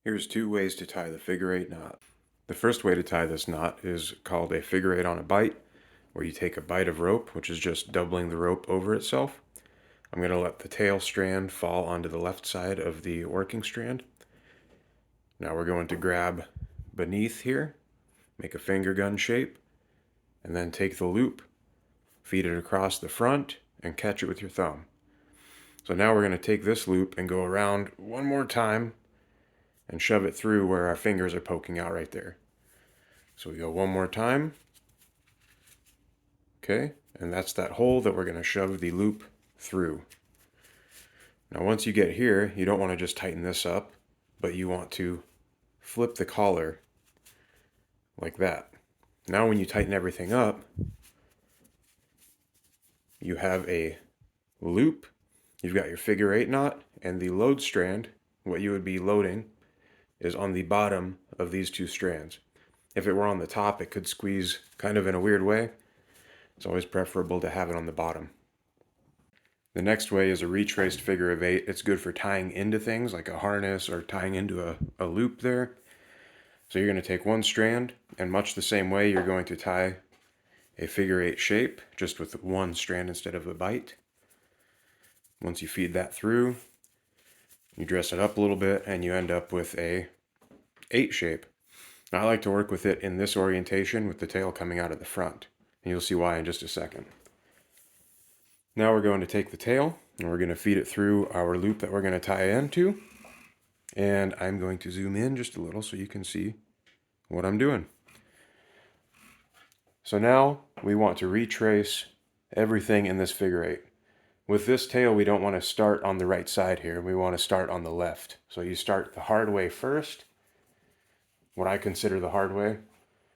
Here's two ways to tie the figure eight knot. The first way to tie this knot is called a figure eight on a bight, where you take a bight of rope, which is just doubling the rope over itself. I'm going to let the tail strand fall onto the left side of the working strand. Now we're going to grab beneath here, make a finger gun shape, and then take the loop, feed it across the front, and catch it with your thumb. So now we're going to take this loop and go around one more time and shove it through where our fingers are poking out right there. So we go one more time. Okay, and that's that hole that we're going to shove the loop through. Now once you get here, you don't want to just tighten this up, but you want to flip the collar like that. Now when you tighten everything up, you have a loop, you've got your figure eight knot, and the load strand, what you would be loading, is on the bottom of these two strands. If it were on the top, it could squeeze kind of in a weird way. It's always preferable to have it on the bottom. The next way is a retraced figure of eight. It's good for tying into things like a harness or tying into a loop there. So you're going to take one strand, and much the same way, you're going to tie a figure eight shape, just with one strand instead of a bight. Once you feed that through, you dress it up a little bit, and you end up with a 8 shape. Now I like to work with it in this orientation with the tail coming out of the front, and you'll see why in just a second. Now we're going to take the tail, and we're going to feed it through our loop that we're going to tie into, and I'm going to zoom in just a little so you can see what I'm doing. So now we want to retrace everything in this figure eight. With this tail, we don't want to start on the right side here. We want to start on the left. So you start the hard way first. What I consider the hard way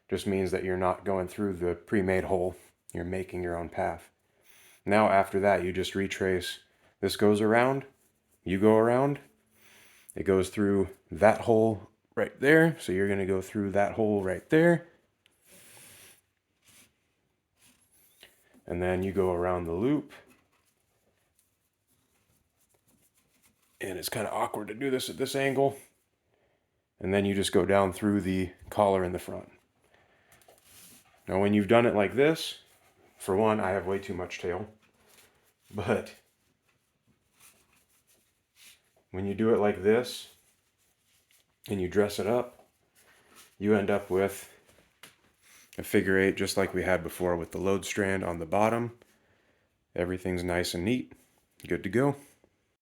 just means that you're not going through the pre-made hole. You're making your own path. Now after that, you just retrace. This goes around, you go around. It goes through that hole right there. So you're going to go through that hole right there. And then you go around the loop. And it's kind of awkward to do this at this angle. And then you just go down through the collar in the front. Now when you've done it like this, for one, I have way too much tail. But when you do it like this, and you dress it up, you end up with a figure eight just like we had before with the load strand on the bottom. Everything's nice and neat. Good to go.